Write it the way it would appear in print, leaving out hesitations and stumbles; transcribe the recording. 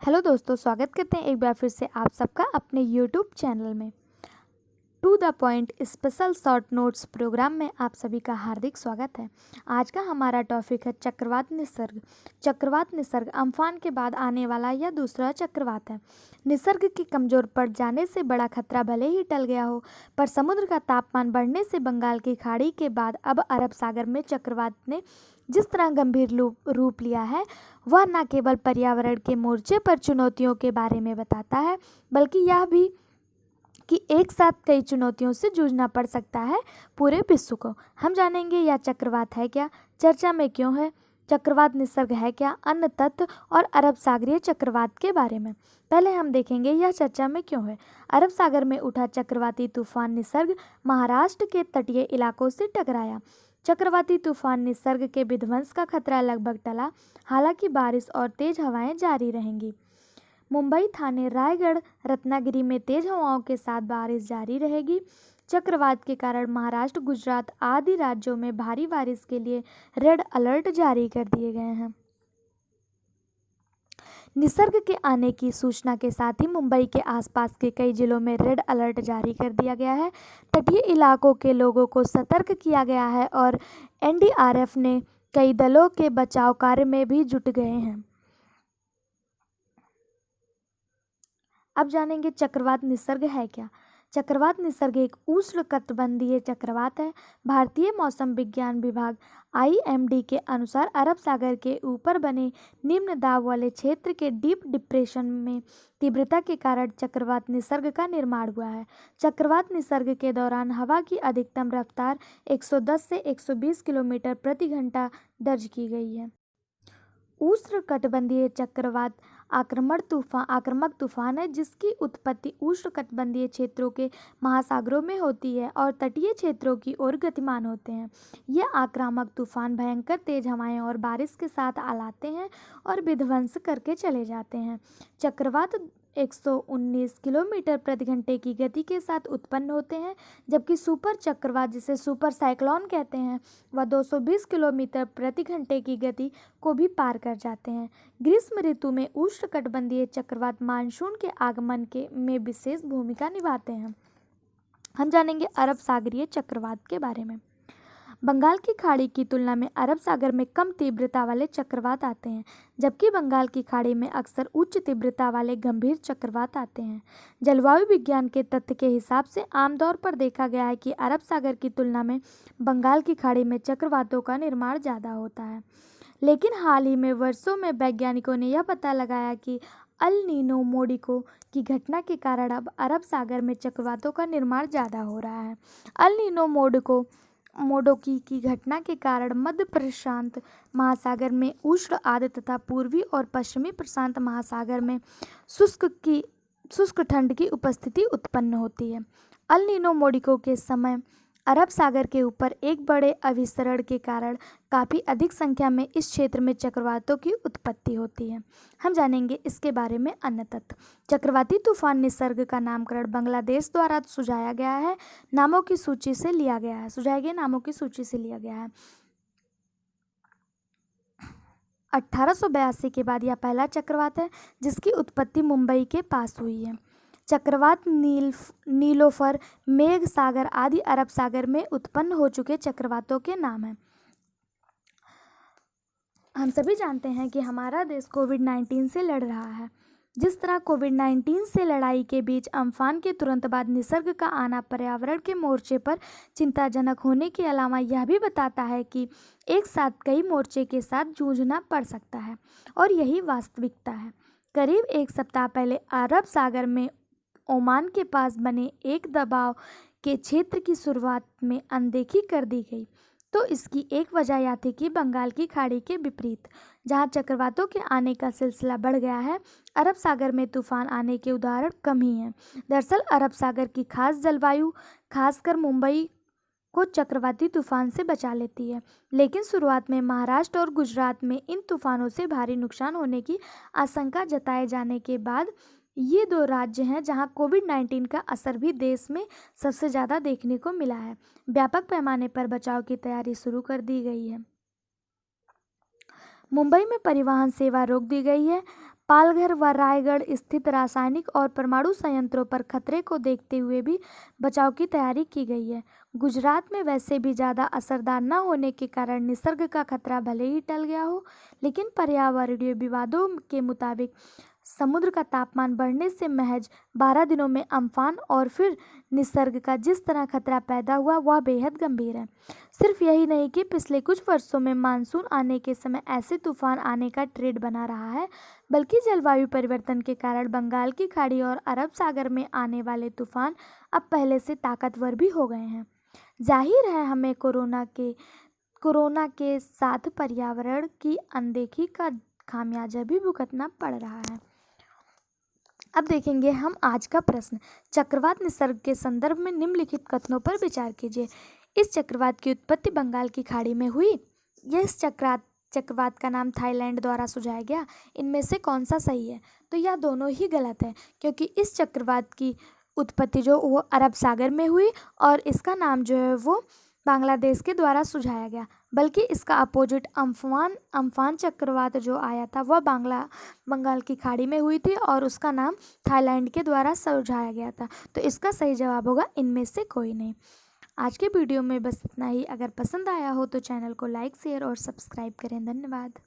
Hello दोस्तों, स्वागत करते हैं एक बार फिर से आप सबका अपने यूट्यूब चैनल में। To the point special short notes program में आप सभी का हार्दिक स्वागत है। आज का हमारा टॉपिक है चक्रवात निसर्ग। चक्रवात निसर्ग अम्फान के बाद आने वाला यह दूसरा चक्रवात है। निसर्ग के कमज़ोर पड़ जाने से बड़ा खतरा भले ही टल गया हो, पर समुद्र का तापमान बढ़ने से बंगाल की खाड़ी के बाद अब अरब सागर में चक्रवात ने जिस तरह गंभीर रूप लिया है, वह न केवल पर्यावरण के मोर्चे पर चुनौतियों के बारे में बताता है, बल्कि यह भी कि एक साथ कई चुनौतियों से जूझना पड़ सकता है पूरे विश्व को। हम जानेंगे यह चक्रवात है क्या, चर्चा में क्यों है, चक्रवात निसर्ग है क्या, अन्य तत्व और अरब सागरीय चक्रवात के बारे में। पहले हम देखेंगे यह चर्चा में क्यों है। अरब सागर में उठा चक्रवाती तूफान निसर्ग महाराष्ट्र के तटीय इलाकों से टकराया। चक्रवाती तूफान निसर्ग के विध्वंस का खतरा लगभग टला, हालांकि बारिश और तेज हवाएं जारी रहेंगी। मुंबई, थाने, रायगढ़, रत्नागिरी में तेज हवाओं के साथ बारिश जारी रहेगी। चक्रवात के कारण महाराष्ट्र, गुजरात आदि राज्यों में भारी बारिश के लिए रेड अलर्ट जारी कर दिए गए हैं। निसर्ग के आने की सूचना के साथ ही मुंबई के आसपास के कई जिलों में रेड अलर्ट जारी कर दिया गया है। तटीय इलाकों के लोगों को सतर्क किया गया है और एनडीआरएफ ने कई दलों के बचाव कार्य में भी जुट गए हैं। अब जानेंगे चक्रवात निसर्ग है क्या। चक्रवात निसर्ग एक उष्णकटिबंधीय चक्रवात है। भारतीय मौसम विज्ञान विभाग आईएमडी के अनुसार अरब सागर के ऊपर बने निम्न दाब वाले क्षेत्र के डीप डिप्रेशन में तीव्रता के कारण चक्रवात निसर्ग का निर्माण हुआ है। चक्रवात निसर्ग के दौरान हवा की अधिकतम रफ्तार 110 से 120 किलोमीटर प्रति घंटा दर्ज की गई है। उष्णकटिबंधीय चक्रवात आक्रामक तूफान है जिसकी उत्पत्ति उष्णकटिबंधीय क्षेत्रों के महासागरों में होती है और तटीय क्षेत्रों की ओर गतिमान होते हैं। ये आक्रामक तूफान भयंकर तेज हवाएं और बारिश के साथ आलाते हैं और विध्वंस करके चले जाते हैं। चक्रवात 119 किलोमीटर प्रति घंटे की गति के साथ उत्पन्न होते हैं, जबकि सुपर चक्रवात, जिसे सुपर साइक्लोन कहते हैं, वह 220 किलोमीटर प्रति घंटे की गति को भी पार कर जाते हैं। ग्रीष्म ऋतु में उष्णकटिबंधीय चक्रवात मानसून के आगमन में विशेष भूमिका निभाते हैं। हम जानेंगे अरब सागरीय चक्रवात के बारे में। बंगाल की खाड़ी की तुलना में अरब सागर में कम तीव्रता वाले चक्रवात आते हैं, जबकि बंगाल की खाड़ी में अक्सर उच्च तीव्रता वाले गंभीर चक्रवात आते हैं। जलवायु विज्ञान के तथ्य के हिसाब से आमतौर पर देखा गया है कि अरब सागर की तुलना में बंगाल की खाड़ी में चक्रवातों का निर्माण ज़्यादा होता है। लेकिन हाल ही में वर्षों में वैज्ञानिकों ने यह पता लगाया कि अल नीनो मोडिको की घटना के कारण अब अरब सागर में चक्रवातों का निर्माण ज़्यादा हो रहा है। अल नीनो मोडोकी की घटना के कारण मध्य प्रशांत महासागर में उष्ण आर्द्र तथा पूर्वी और पश्चिमी प्रशांत महासागर में शुष्क ठंड की उपस्थिति उत्पन्न होती है। अल नीनो मोडिको के समय अरब सागर के ऊपर एक बड़े अभिसरण के कारण काफ़ी अधिक संख्या में इस क्षेत्र में चक्रवातों की उत्पत्ति होती है। हम जानेंगे इसके बारे में अन्य तथ्य। चक्रवाती तूफान निसर्ग का नामकरण बांग्लादेश द्वारा सुझाए गए नामों की सूची से लिया गया है। 1882 के बाद यह पहला चक्रवात है जिसकी उत्पत्ति मुंबई के पास हुई है। चक्रवात नीलोफर, मेघ सागर आदि अरब सागर में उत्पन्न हो चुके चक्रवातों के नाम हैं। हम सभी जानते हैं कि हमारा देश कोविड-19 से लड़ रहा है। जिस तरह कोविड-19 से लड़ाई के बीच अम्फान के तुरंत बाद निसर्ग का आना पर्यावरण के मोर्चे पर चिंताजनक होने के अलावा यह भी बताता है कि एक साथ कई मोर्चे के साथ जूझना पड़ सकता है, और यही वास्तविकता है। करीब एक सप्ताह पहले अरब सागर में ओमान के पास बने एक दबाव के क्षेत्र की शुरुआत में अनदेखी कर दी गई, तो इसकी एक वजह यह थी कि बंगाल की खाड़ी के विपरीत, जहां चक्रवातों के आने का सिलसिला बढ़ गया है, अरब सागर में तूफान आने के उदाहरण कम ही हैं। दरअसल अरब सागर की खास जलवायु खासकर मुंबई को चक्रवाती तूफान से बचा लेती है, लेकिन शुरुआत में महाराष्ट्र और गुजरात में इन तूफानों से भारी नुकसान होने की आशंका जताए जाने के बाद ये दो राज्य हैं जहां कोविड-19 का असर भी देश में सबसे ज़्यादा देखने को मिला है। व्यापक पैमाने पर बचाव की तैयारी शुरू कर दी गई है। मुंबई में परिवहन सेवा रोक दी गई है। पालघर व रायगढ़ स्थित रासायनिक और परमाणु संयंत्रों पर खतरे को देखते हुए भी बचाव की तैयारी की गई है। गुजरात में वैसे भी ज़्यादा असरदार न होने के कारण निसर्ग का खतरा भले ही टल गया हो, लेकिन पर्यावरणीय विवादों के मुताबिक समुद्र का तापमान बढ़ने से महज 12 दिनों में अम्फान और फिर निसर्ग का जिस तरह खतरा पैदा हुआ वह बेहद गंभीर है। सिर्फ यही नहीं कि पिछले कुछ वर्षों में मानसून आने के समय ऐसे तूफान आने का ट्रेंड बना रहा है, बल्कि जलवायु परिवर्तन के कारण बंगाल की खाड़ी और अरब सागर में आने वाले तूफान अब पहले से ताकतवर भी हो गए हैं। जाहिर है हमें कोरोना के साथ पर्यावरण की अनदेखी का खामियाजा भी भुगतना पड़ रहा है। अब देखेंगे हम आज का प्रश्न। चक्रवात निसर्ग के संदर्भ में निम्नलिखित कथनों पर विचार कीजिए। इस चक्रवात की उत्पत्ति बंगाल की खाड़ी में हुई। इस चक्रवात का नाम थाईलैंड द्वारा सुझाया गया। इनमें से कौन सा सही है? तो यह दोनों ही गलत है, क्योंकि इस चक्रवात की उत्पत्ति जो वो अरब सागर में हुई और इसका नाम जो है वो बांग्लादेश के द्वारा सुझाया गया, बल्कि इसका अपोजिट अम्फान चक्रवात जो आया था वह बंगाल की खाड़ी में हुई थी और उसका नाम थाईलैंड के द्वारा सुझाया गया था। तो इसका सही जवाब होगा इनमें से कोई नहीं। आज के वीडियो में बस इतना ही। अगर पसंद आया हो तो चैनल को लाइक, शेयर और सब्सक्राइब करें। धन्यवाद।